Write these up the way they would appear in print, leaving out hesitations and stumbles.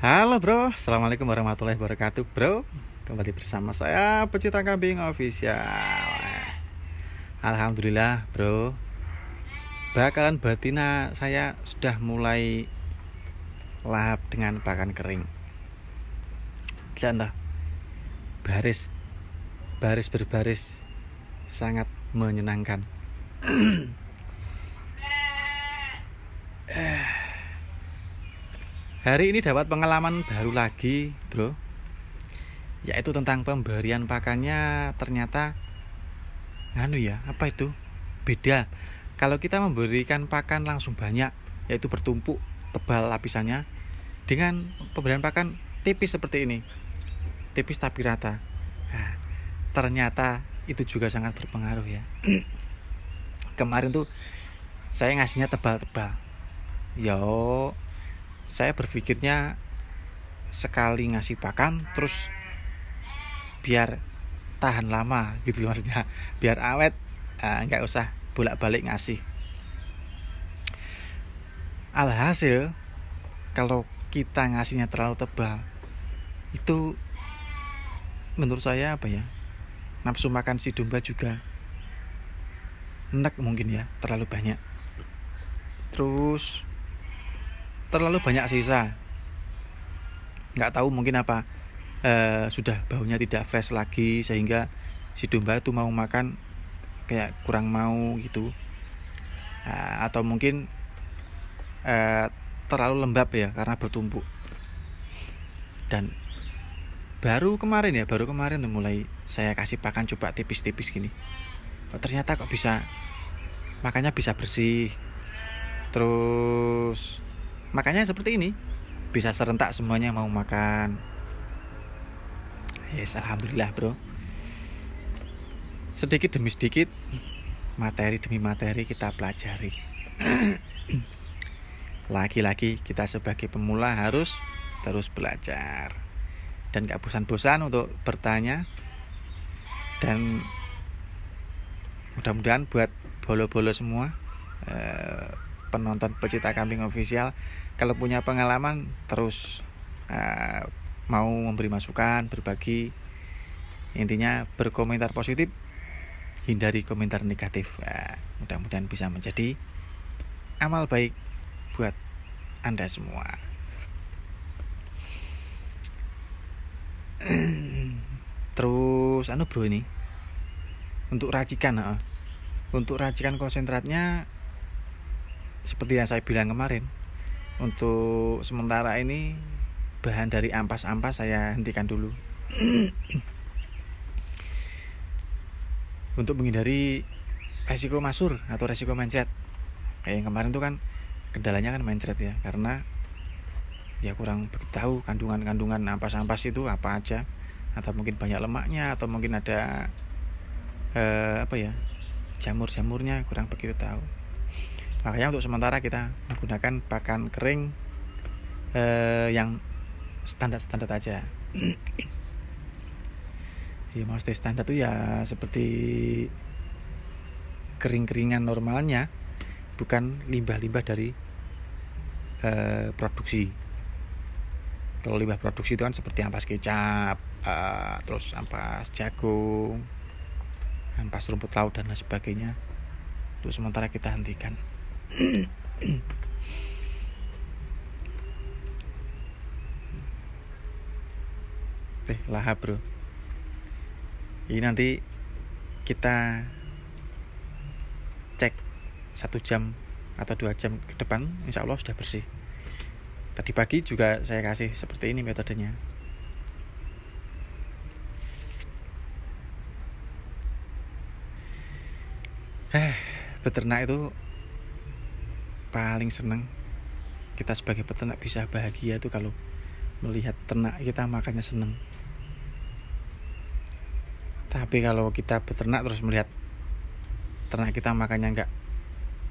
Halo bro, assalamualaikum warahmatullahi wabarakatuh bro. Kembali bersama saya pecinta kambing official. Alhamdulillah bro, bakalan betina saya sudah mulai lahap dengan pakan kering. Dan entah, baris berbaris sangat menyenangkan. Hari ini dapat pengalaman baru lagi bro, yaitu tentang pemberian pakannya. Ternyata apa itu beda kalau kita memberikan pakan langsung banyak, yaitu bertumpuk tebal lapisannya, dengan pemberian pakan tipis seperti ini, tipis tapi rata. Nah, ternyata itu juga sangat berpengaruh ya. Kemarin tuh saya ngasihnya tebal-tebal. Yo, saya berpikirnya sekali ngasih pakan terus biar tahan lama gitu loh, maksudnya biar awet, nggak usah bolak-balik ngasih. Alhasil kalau kita ngasihnya terlalu tebal, itu menurut saya nafsu makan si domba juga enak mungkin ya, terlalu banyak, terus terlalu banyak sisa. Nggak tahu mungkin apa, sudah baunya tidak fresh lagi sehingga si domba itu mau makan kayak kurang mau gitu. Atau mungkin terlalu lembab ya karena bertumpuk. Dan baru kemarin tuh mulai saya kasih pakan coba tipis-tipis gini. Ternyata kok bisa makannya bisa bersih, terus makanya seperti ini, bisa serentak semuanya mau makan. Yes, alhamdulillah bro. Sedikit demi sedikit, materi demi materi kita pelajari. Lagi-lagi kita sebagai pemula harus terus belajar dan gak bosan-bosan untuk bertanya. Dan mudah-mudahan buat bolo-bolo semua, penonton pecinta kambing official, kalau punya pengalaman terus mau memberi masukan, berbagi, intinya berkomentar positif, hindari komentar negatif. Mudah-mudahan bisa menjadi amal baik buat Anda semua. Terus bro, ini untuk racikan konsentratnya seperti yang saya bilang kemarin, untuk sementara ini bahan dari ampas-ampas saya hentikan dulu. Untuk menghindari resiko masur atau resiko mencret. Kayak yang kemarin tuh kan kendalanya kan mencret ya, karena dia kurang begitu tahu kandungan ampas-ampas itu apa aja, atau mungkin banyak lemaknya, atau mungkin ada jamur-jamurnya, kurang begitu tahu. Makanya untuk sementara kita menggunakan pakan kering yang standar aja. Ya maksudnya standar tuh ya seperti kering-keringan normalnya, bukan limbah-limbah dari produksi. Kalau limbah produksi itu kan seperti ampas kecap, terus ampas jagung, ampas rumput laut dan lain sebagainya. Untuk sementara kita hentikan. Lahap bro. Ini nanti kita cek 1 jam atau 2 jam ke depan, insya Allah sudah bersih. Tadi pagi juga saya kasih seperti ini metodenya. Beternak itu paling seneng. Kita sebagai peternak bisa bahagia tuh kalau melihat ternak kita makannya seneng. Tapi kalau kita beternak terus melihat ternak kita makannya nggak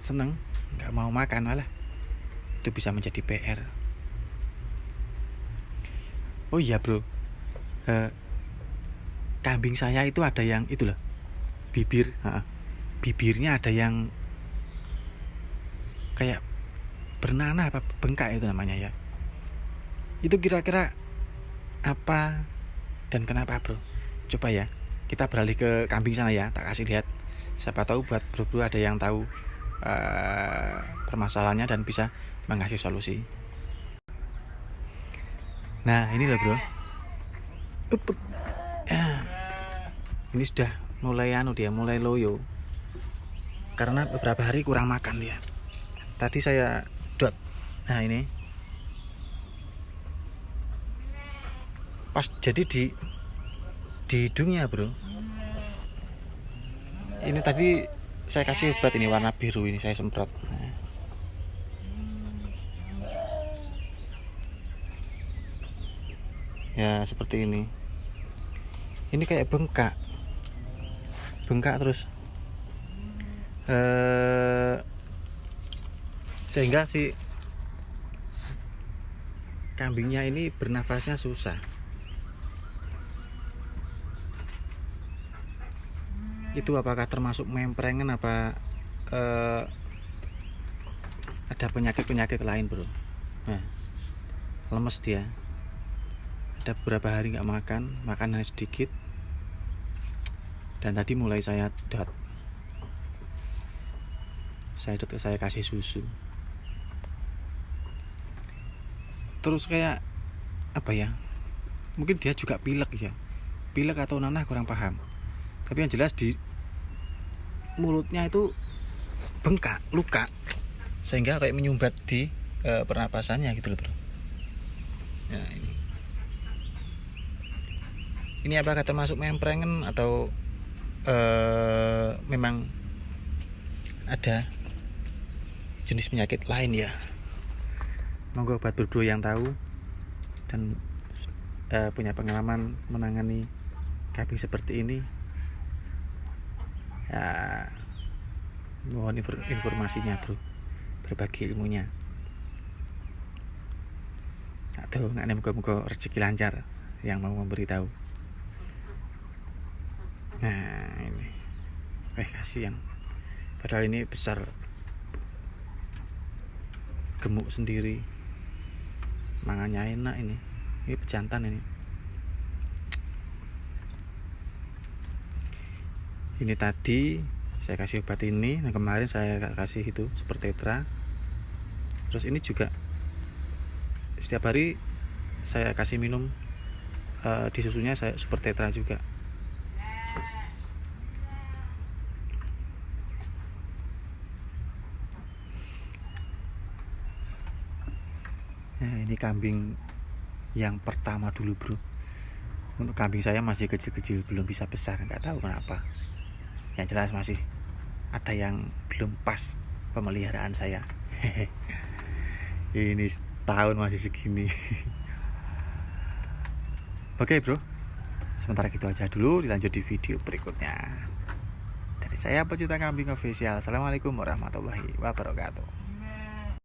seneng, nggak mau makan, malah itu bisa menjadi PR. Oh iya bro, kambing saya itu ada yang itu loh, bibirnya ada yang kayak bernanah apa bengkak itu namanya ya. Itu kira-kira apa dan kenapa, bro? Coba ya, kita beralih ke kambing sana ya, tak kasih lihat. Siapa tahu buat bro-bro ada yang tahu permasalahannya dan bisa mengasih solusi. Nah, ini loh, bro. Ini sudah mulai mulai loyo. Karena beberapa hari kurang makan dia. Tadi saya dot. Nah, ini. Pas jadi di hidungnya, bro. Ini tadi saya kasih obat ini warna biru, ini saya semprot. Nah. Ya seperti ini. Ini kayak bengkak terus sehingga si kambingnya ini bernafasnya susah. Itu apakah termasuk memprengen apa ada penyakit lain, bro? Nah, lemes dia. Ada beberapa hari nggak makan hanya sedikit. Dan tadi mulai saya dot, saya kasih susu. Terus kayak apa ya? Mungkin dia juga pilek atau nanah, kurang paham. Tapi yang jelas di mulutnya itu bengkak, luka, sehingga kayak menyumbat di pernapasannya gitu loh, bro. Nah, ini apakah termasuk memprengen atau memang ada jenis penyakit lain ya? Monggo buat bro yang tahu dan punya pengalaman menangani kambing seperti ini, ya mohon informasinya, bro, berbagi ilmunya. Atau nggak nih, moga-moga rezeki lancar yang mau memberitahu. Nah ini, kasihan. Padahal ini besar, gemuk sendiri, mangannya enak ini pejantan ini. Ini tadi saya kasih obat ini, nah kemarin saya kasih itu Super Tetra. Terus ini juga setiap hari saya kasih minum di susunya saya Super Tetra juga. Nah, ini kambing yang pertama dulu, bro. Untuk kambing saya masih kecil-kecil, belum bisa besar, nggak tahu kenapa. Yang jelas masih ada yang belum pas pemeliharaan saya. Ini setahun masih segini. Oke, bro, sementara gitu aja dulu, dilanjut di video berikutnya. Dari saya pecinta kambing official. Assalamualaikum warahmatullahi wabarakatuh.